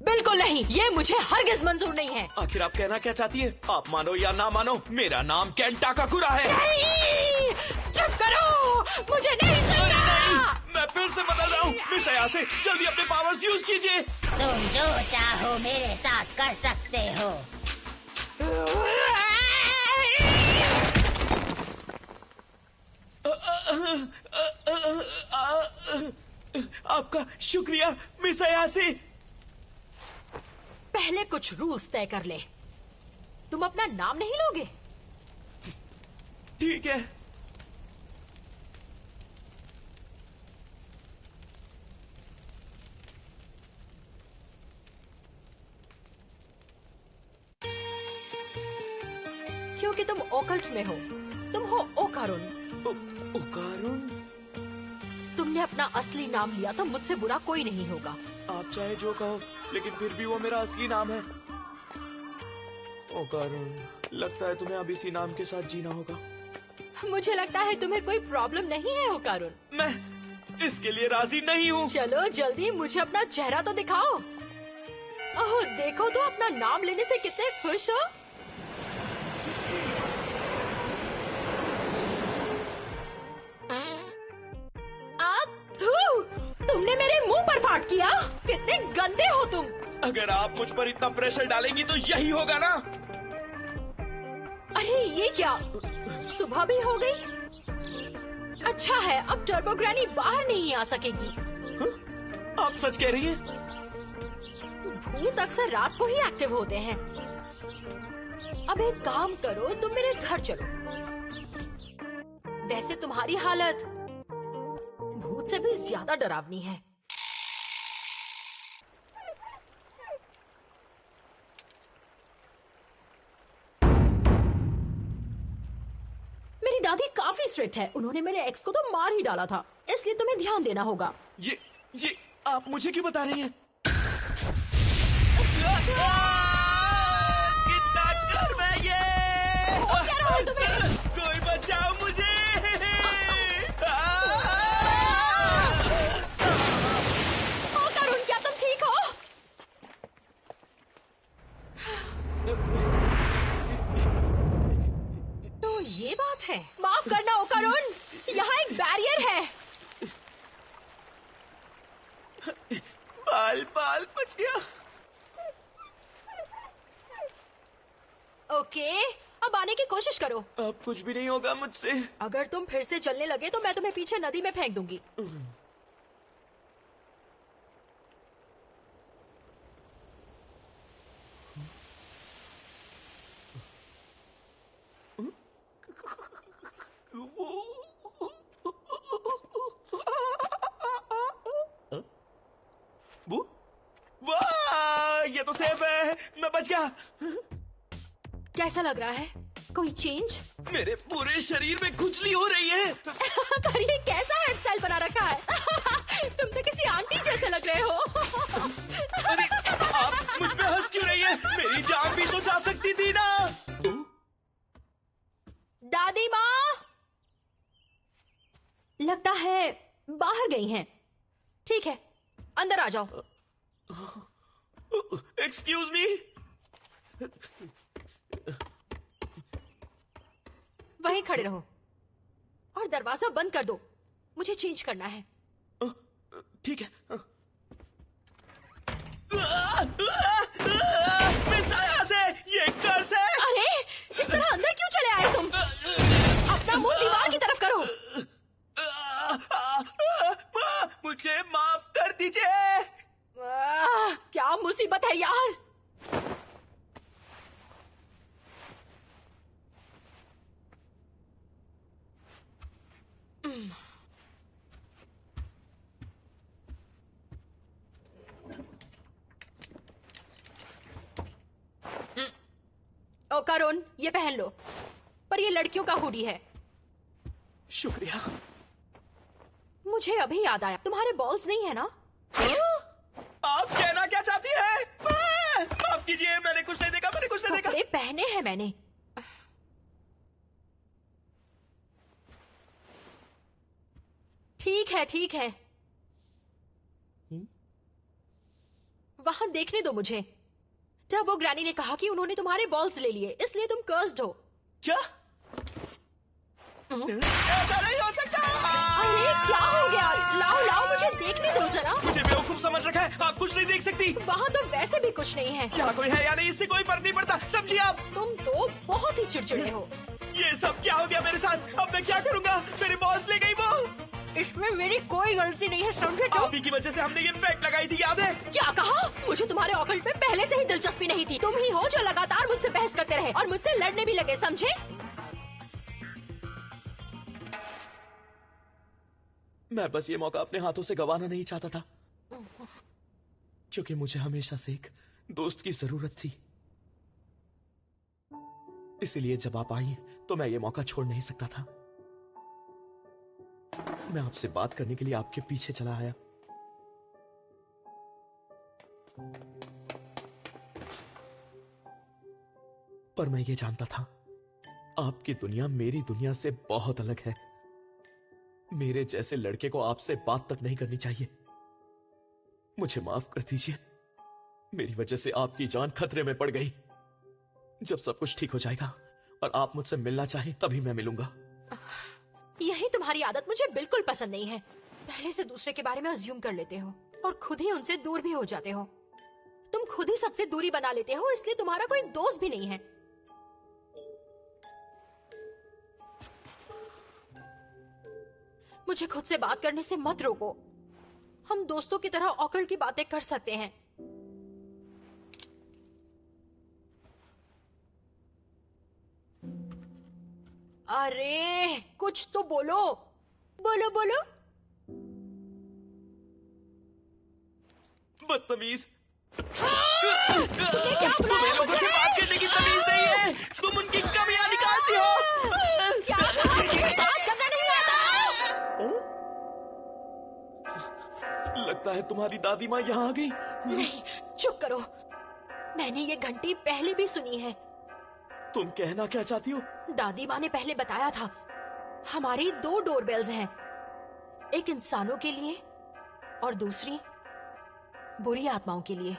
बिल्कुल नहीं, ये मुझे हरगिज मंजूर नहीं है। आखिर आप कहना क्या चाहती है? आप मानो या ना मानो, मेरा नाम केन टाकाकुरा है। नहीं, चुप करो, मुझे नहीं सुनना। अरे नहीं, मैं फिर से बदल रहा हूँ। मिस अयासे, जल्दी अपने पावर्स यूज कीजिए। तुम जो चाहो मेरे साथ कर सकते हो। आपका शुक्रिया मिस अयासे। पहले कुछ रूल्स तय कर ले। तुम अपना नाम नहीं लोगे? ठीक है। क्योंकि तुम ओकल्ट में हो, तुम हो ओकारुन। ओकारुन? तुमने अपना असली नाम लिया तो मुझसे बुरा कोई नहीं होगा। आप चाहे जो कहो, लेकिन फिर भी वो मेरा असली नाम है। ओकारुन, लगता है तुम्हें अब इसी नाम के साथ जीना होगा। मुझे लगता है तुम्हें कोई प्रॉब्लम नहीं है ओकारुन। मैं इसके लिए राजी नहीं हूँ। चलो जल्दी मुझे अपना चेहरा तो दिखाओ। ओह देखो तो अपना नाम लेने से कितने खुश हो। तुमने मेरे मुंह पर फाट किया। कितने गंदे हो तुम। अगर आप मुझ पर इतना प्रेशर डालेंगी तो यही होगा ना। अरे ये क्या, सुबह भी हो गई। अच्छा है, अब टर्बो ग्रैनी बाहर नहीं आ सकेगी। आप सच कह रही हैं? भूत अक्सर रात को ही एक्टिव होते हैं। अब एक काम करो, तुम मेरे घर चलो। वैसे तुम्हारी हालत भूत से भी ज्यादा डरावनी है। मेरी दादी काफी स्ट्रिक्ट है। उन्होंने मेरे एक्स को तो मार ही डाला था, इसलिए तुम्हें ध्यान देना होगा। ये आप मुझे क्यों बता रही हैं? कितना गर्म है ये! क्या रहा है तुम्हें? कोई बचाओ मुझे! करुण, क्या तुम ठीक हो? तो ये बात है। माफ करना ओकारुन, यहाँ एक बैरियर है। बाल बच गया। ओके, अब आने की कोशिश करो। अब कुछ भी नहीं होगा मुझसे। अगर तुम फिर से चलने लगे तो मैं तुम्हें पीछे नदी में फेंक दूंगी। वाह, ये तो सेफ है। मैं बच गया। कैसा लग रहा है? कोई चेंज? मेरे पूरे शरीर में खुजली हो रही है। पर ये कैसा हेयर स्टाइल बना रखा है? तुम तो किसी आंटी जैसे लग रहे हो। अरे आप मुझ पे हंस क्यों रही है? मेरी जान भी तो जा सकती थी ना। दादी माँ लगता है बाहर गई हैं। ठीक है, अंदर आ जाओ। Excuse me. वहीं खड़े रहो और दरवाजा बंद कर दो। मुझे चेंज करना है। ठीक है। मिस अयासे, ये कर्स है। अरे इस तरह अंदर क्यों चले आए तुम? अपना मुंह दीवार की तरफ करो। मुझे माफ कर दीजिए। क्या मुसीबत है यार। ओकारुन, ये पहन लो। पर ये लड़कियों का हुडी है। शुक्रिया। मुझे अभी याद आया, तुम्हारे बॉल्स नहीं है ना? आप कहना क्या चाहती हैं? माफ कीजिए, मैंने कुछ नहीं देखा, मैंने कुछ नहीं देखा। कपड़े पहने हैं मैंने। ठीक है, ठीक है। वहां देखने दो मुझे। टर्बो ग्रैनी ने कहा कि उन्होंने तुम्हारे बॉल्स ले लिए, इसलिए तुम कर्स्ड हो। क्या? ऐसा नहीं हो सकता। अरे क्या हो गया? लाओ लाओ मुझे देखने दो जरा। मुझे बेवकूफ समझ रखा है, आप कुछ नहीं देख सकती। वहाँ तो वैसे भी कुछ नहीं है। यहाँ कोई है या नहीं इससे कोई फर्क नहीं पड़ता, समझिए आप। तुम तो बहुत ही चिड़चिड़े हो। ये सब क्या हो गया मेरे साथ? अब मैं क्या करूँगा? मेरे बॉल्स ले गई वो। इसमें मेरी कोई गलती नहीं है, समझे तुम? आप ही की वजह से हमने ये बैग लगाई थी, याद है? क्या कहा? मुझे तुम्हारे ऑकल्ट में पहले से ही दिलचस्पी नहीं थी। तुम ही हो जो लगातार मुझसे बहस करते रहे और मुझसे लड़ने भी लगे, समझे? मैं बस ये मौका अपने हाथों से गंवाना नहीं चाहता था, क्योंकि मुझे हमेशा से एक दोस्त की जरूरत थी। इसीलिए जब आप आई तो मैं ये मौका छोड़ नहीं सकता था। मैं आपसे बात करने के लिए आपके पीछे चला आया। पर मैं ये जानता था आपकी दुनिया मेरी दुनिया से बहुत अलग है। मेरे जैसे लड़के को आपसे बात तक नहीं करनी चाहिए। मुझे माफ कर दीजिए, मेरी वजह से आपकी जान खतरे में पड़ गई। जब सब कुछ ठीक हो जाएगा और आप मुझसे मिलना चाहें तभी मैं मिलूंगा। यही तुम्हारी आदत मुझे बिल्कुल पसंद नहीं है। पहले से दूसरे के बारे में अज्यूम कर लेते हो और खुद ही उनसे दूर भी हो जाते हो। तुम खुद ही सबसे दूरी बना लेते हो, इसलिए तुम्हारा कोई दोस्त भी नहीं है। मुझे खुद से बात करने से मत रोको। हम दोस्तों की तरह ऑकल्ट की बातें कर सकते हैं। अरे कुछ तो बोलो, बोलो बोलो। बदतमीज। क्या तुम्हें लोगों से बात करने की तमीज नहीं है। तुम उनकी कमियां निकालती हो। क्या कहा? मुझे बात करना नहीं आता। लगता है तुम्हारी दादी माँ यहाँ आ गई। नहीं, चुप करो। मैंने ये घंटी पहले भी सुनी है। तुम कहना क्या चाहती हो? दादी माँ ने पहले बताया था, हमारी 2 डोरबेल्स हैं, एक इंसानों के लिए और दूसरी बुरी आत्माओं के लिए।